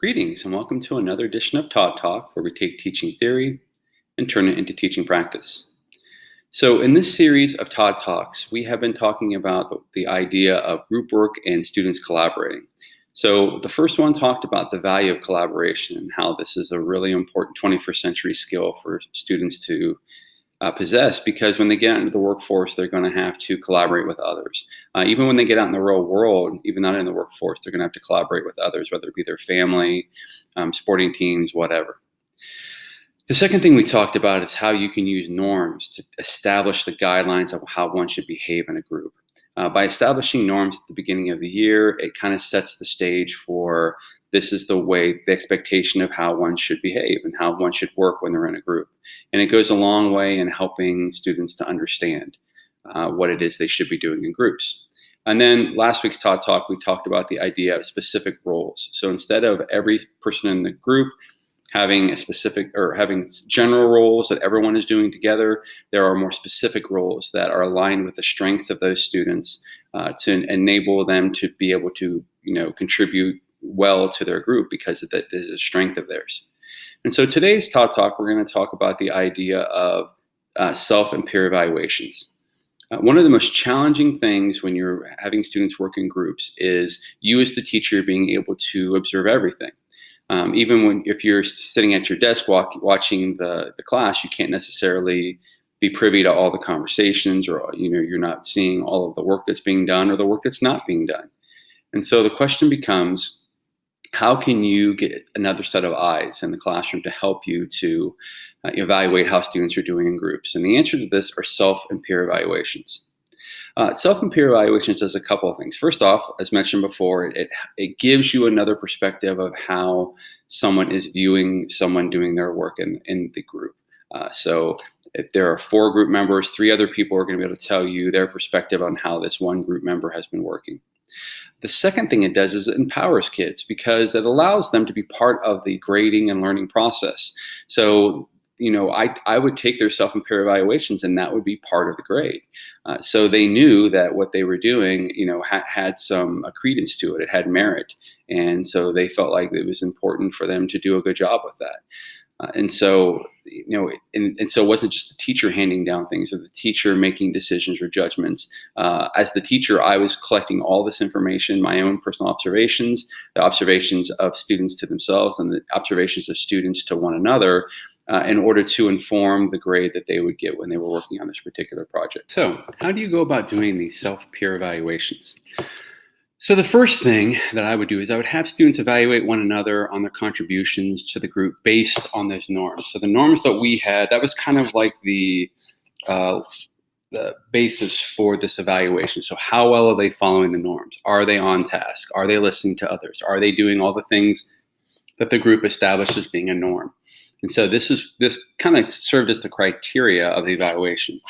Greetings and welcome to another edition of Todd Talk, where we take teaching theory and turn it into teaching practice. So in this series of Todd Talks, we have been talking about the idea of group work and students collaborating. So the first one talked about the value of collaboration and how this is a really important 21st century skill for students to possess, because when they get into the workforce, they're going to have to collaborate with others. Even when they get out in the real world, even not in the workforce, they're going to have to collaborate with others, whether it be their family, sporting teams, whatever. The second thing we talked about is how you can use norms to establish the guidelines of how one should behave in a group. By establishing norms at the beginning of the year, it kind of sets the stage for this is the expectation of how one should behave and how one should work when they're in a group. And it goes a long way in helping students to understand what it is they should be doing in groups. And then last week's Todd Talk, we talked about the idea of specific roles. So instead of every person in the group having a specific or having general roles that everyone is doing together, there are more specific roles that are aligned with the strengths of those students to enable them to be able to, contribute well to their group because that is a strength of theirs. And so today's Todd Talk, we're going to talk about the idea of self and peer evaluations. One of the most challenging things when you're having students work in groups is you as the teacher being able to observe everything. Even if you're sitting at your desk watching the class, you can't necessarily be privy to all the conversations, or you're not seeing all of the work that's being done or the work that's not being done. And so the question becomes, how can you get another set of eyes in the classroom to help you to evaluate how students are doing in groups? And the answer to this are self and peer evaluations. Self and peer evaluations does a couple of things. First off, as mentioned before, it gives you another perspective of how someone is viewing someone doing their work in the group. So if there are 4 group members, 3 other people are going to be able to tell you their perspective on how this one group member has been working. The second thing it does is it empowers kids because it allows them to be part of the grading and learning process. So I would take their self and peer evaluations, and that would be part of the grade. So they knew that what they were doing, had some credence to it. It had merit, and so they felt like it was important for them to do a good job with that. And so it wasn't just the teacher handing down things or the teacher making decisions or judgments. As the teacher, I was collecting all this information, my own personal observations, the observations of students to themselves, and the observations of students to one another, in order to inform the grade that they would get when they were working on this particular project. So how do you go about doing these self-peer evaluations? So the first thing that I would do is I would have students evaluate one another on their contributions to the group based on those norms. So the norms that we had, that was kind of like the basis for this evaluation. So how well are they following the norms? Are they on task? Are they listening to others? Are they doing all the things that the group established as being a norm? And so this kind of served as the criteria of the evaluation.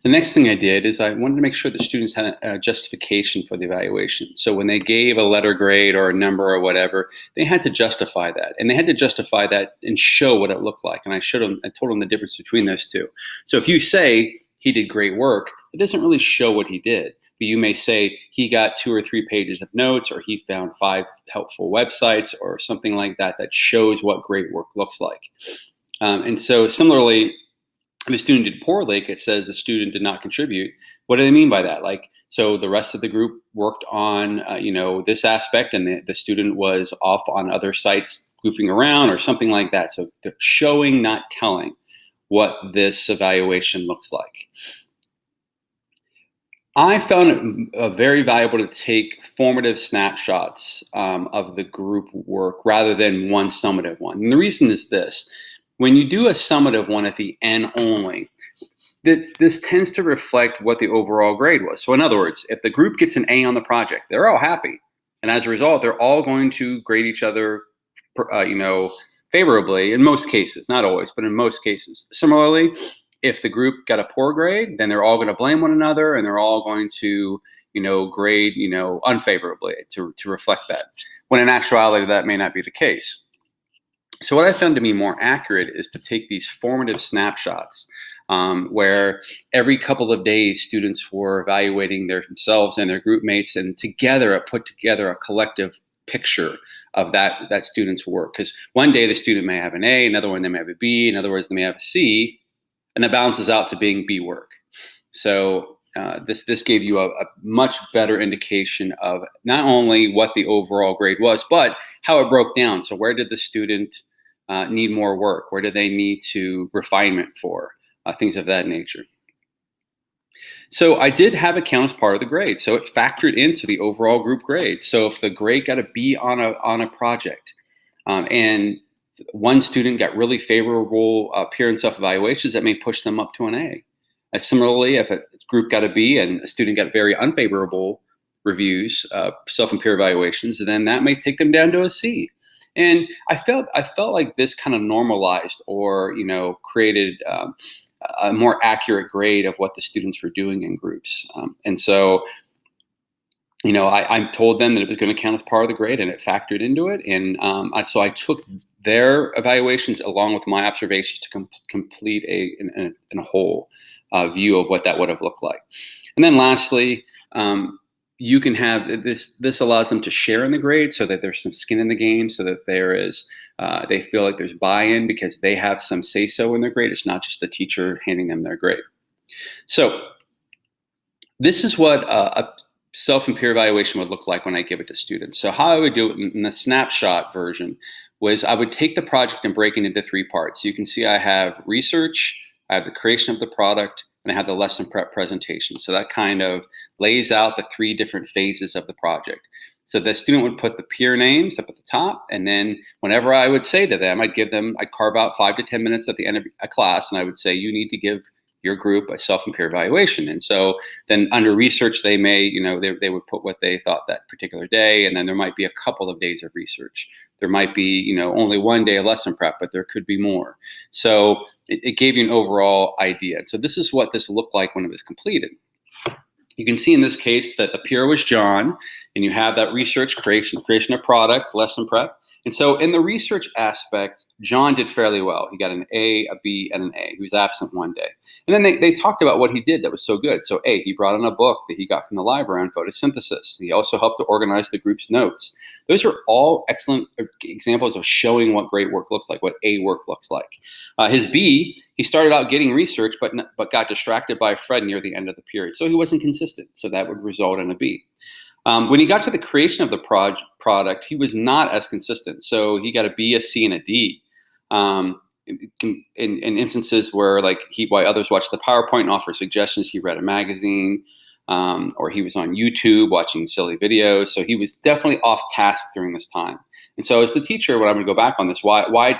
The next thing I did is I wanted to make sure that students had a justification for the evaluation. So when they gave a letter grade or a number or whatever, they had to justify that. And they had to justify that and show what it looked like. And I told them the difference between those two. So if you say he did great work, it doesn't really show what he did. But you may say he got 2 or 3 pages of notes, or he found 5 helpful websites or something like that shows what great work looks like. And so similarly, if a student did poorly, it says the student did not contribute. What do they mean by that? So the rest of the group worked on, this aspect, and the student was off on other sites goofing around or something like that. So they're showing, not telling, what this evaluation looks like. I found it very valuable to take formative snapshots of the group work rather than one summative one. And the reason is this. When you do a summative one at the end only, this tends to reflect what the overall grade was. So in other words, if the group gets an A on the project, they're all happy. And as a result, they're all going to grade each other, favorably in most cases, not always, but in most cases. Similarly, if the group got a poor grade, then they're all going to blame one another, and they're all going to, grade, unfavorably to reflect that. When in actuality, that may not be the case. So what I found to be more accurate is to take these formative snapshots where every couple of days students were evaluating themselves and their group mates, and together it put together a collective picture of that student's work. Because one day the student may have an A, another one they may have a B, in other words, they may have a C, and that balances out to being B work. So this gave you a much better indication of not only what the overall grade was, but how it broke down. So where did the student need more work? Where do they need to refinement for? Things of that nature. So I did have it count as part of the grade. So it factored into the overall group grade. So if the grade got a B on a project, and one student got really favorable peer and self-evaluations, that may push them up to an A. Similarly, if a group got a B and a student got very unfavorable reviews, self and peer evaluations, then that may take them down to a C. And I felt like this kind of normalized or created a more accurate grade of what the students were doing in groups. And so, I told them that it was going to count as part of the grade, and it factored into it. And so I took their evaluations along with my observations to complete a whole view of what that would have looked like. And then lastly, you can have this allows them to share in the grade so that there's some skin in the game, so that they feel like there's buy-in because they have some say-so in their grade. It's not just the teacher handing them their grade. So this is what a self and peer evaluation would look like when I give it to students. So how I would do it in the snapshot version was I would take the project and break it into 3 parts. You can see I have research, I have the creation of the product, and I have the lesson prep presentation. So that kind of lays out the 3 different phases of the project. So the student would put the peer names up at the top, and then whenever I would say to them, I'd carve out 5 to 10 minutes at the end of a class, and I would say, you need to give your group a self and peer evaluation. And so then under research, they may, they would put what they thought that particular day, and then there might be a couple of days of research. There might be, only 1 day of lesson prep, but there could be more. So it gave you an overall idea. So this is what this looked like when it was completed. You can see in this case that the peer was John, and you have that research creation of product, lesson prep. And so in the research aspect, John did fairly well. He got an A, a B, and an A. He was absent 1 day. And then they talked about what he did that was so good. So A, he brought in a book that he got from the library on photosynthesis. He also helped to organize the group's notes. Those are all excellent examples of showing what great work looks like, what A work looks like. His B, he started out getting research, but got distracted by Fred near the end of the period. So he wasn't consistent. So that would result in a B. When he got to the creation of the product, he was not as consistent. So he got a B, a C, and a D. In instances where while others watched the PowerPoint and offer suggestions, he read a magazine, or he was on YouTube watching silly videos. So he was definitely off task during this time. And so as the teacher, when I'm going to go back on this, why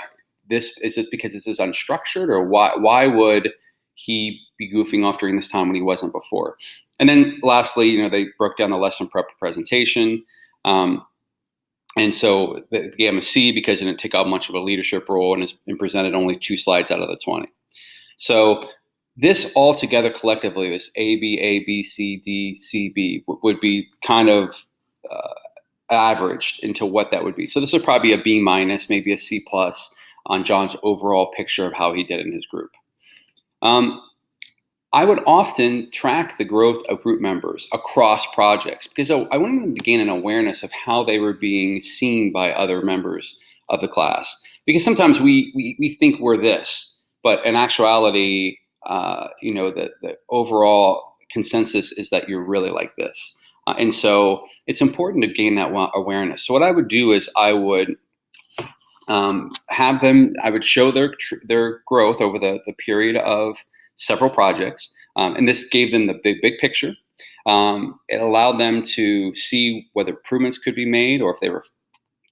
this because this is unstructured, or why would he be goofing off during this time when he wasn't before? And then lastly, they broke down the lesson prep presentation. And so they gave him a C because it didn't take on much of a leadership role and presented only 2 slides out of the 20. So this all together collectively, this A, B, C, D, C, B, would be kind of averaged into what that would be. So this would probably be a B minus, maybe a C plus on John's overall picture of how he did in his group. I would often track the growth of group members across projects because I wanted them to gain an awareness of how they were being seen by other members of the class. Because sometimes we think we're this, but in actuality, the overall consensus is that you're really like this. And so it's important to gain that awareness. So what I would do is I would I would show their growth over the period of several projects, and this gave them the big picture. It allowed them to see whether improvements could be made, or if they were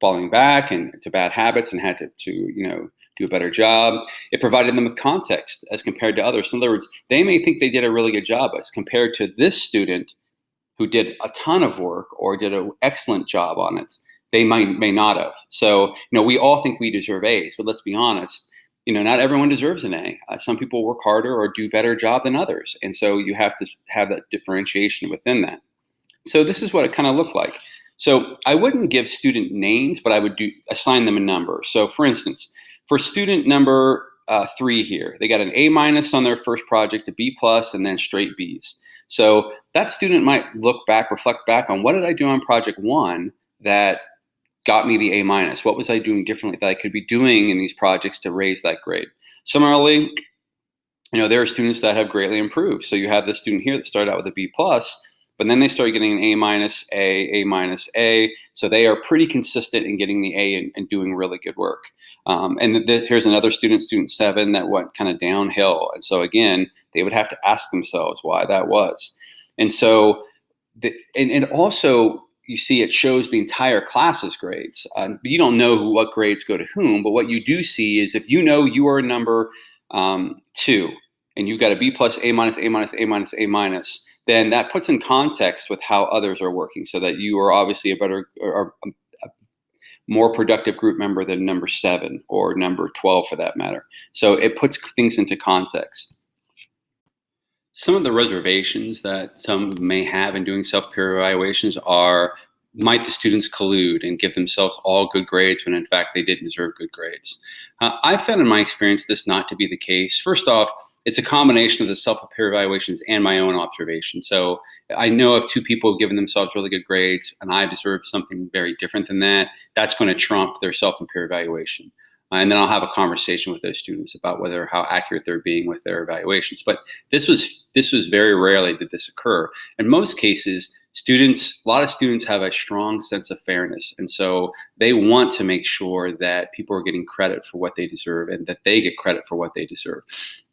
falling back into bad habits and had to do a better job. It provided them with context as compared to others. In other words, they may think they did a really good job as compared to this student who did a ton of work or did an excellent job on it. They may not have. So we all think we deserve A's, but let's be honest. Not everyone deserves an A. Some people work harder or do better job than others. And so you have to have that differentiation within that. So this is what it kind of looked like. So I wouldn't give student names, but I would assign them a number. So for instance, for student number 3 here, they got an A minus on their first project, a B plus, and then straight Bs. So that student might reflect back on what did I do on project 1 that got me the A minus? What was I doing differently that I could be doing in these projects to raise that grade? Similarly, there are students that have greatly improved. So you have this student here that started out with a B plus, but then they started getting an A minus, A minus, A. So they are pretty consistent in getting the A and doing really good work. Here's another student, student 7, that went kind of downhill. And so again, they would have to ask themselves why that was. And so, and also, you see, it shows the entire class's grades. You don't know what grades go to whom, but what you do see is if you know you are number 2 and you've got a B plus, A minus, A minus, A minus, A minus, then that puts in context with how others are working, so that you are obviously a better or a more productive group member than number 7 or number 12 for that matter. So it puts things into context. Some of the reservations that some may have in doing self-peer evaluations are, might the students collude and give themselves all good grades when in fact they didn't deserve good grades? I've found in my experience this not to be the case. First off, it's a combination of the self-peer evaluations and my own observation. So I know if 2 people have given themselves really good grades and I deserve something very different than that, that's going to trump their self-peer evaluation. And then I'll have a conversation with those students about how accurate they're being with their evaluations. But this was very rarely did this occur. In most cases, a lot of students have a strong sense of fairness. And so they want to make sure that people are getting credit for what they deserve and that they get credit for what they deserve.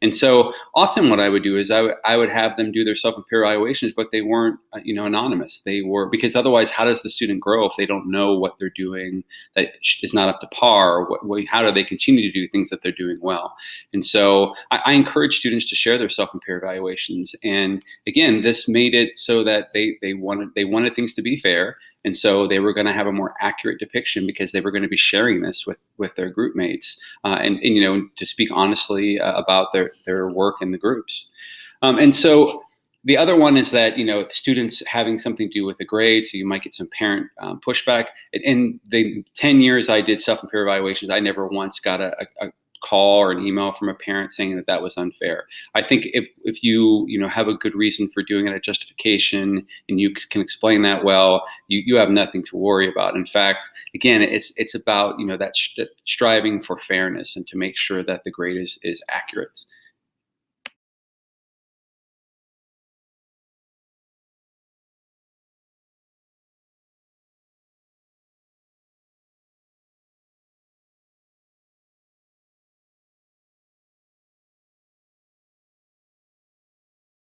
And so often what I would do is I would have them do their self-peer evaluations, but they weren't, anonymous. They were, because otherwise, how does the student grow if they don't know what they're doing that is not up to par? How do they continue to do things that they're doing well? And so I encourage students to share their self-peer evaluations. And again, this made it so that they wanted things to be fair. And so they were going to have a more accurate depiction because they were going to be sharing this with their group mates and to speak honestly about their work in the groups. And so the other one is that, students having something to do with the grade. So you might get some parent pushback. In the 10 years I did self-peer evaluations, I never once got a call or an email from a parent saying that was unfair. I think if you have a good reason for doing it at Justification and you can explain that well, you have nothing to worry about. In fact, again, it's about that striving for fairness and to make sure that the grade is accurate.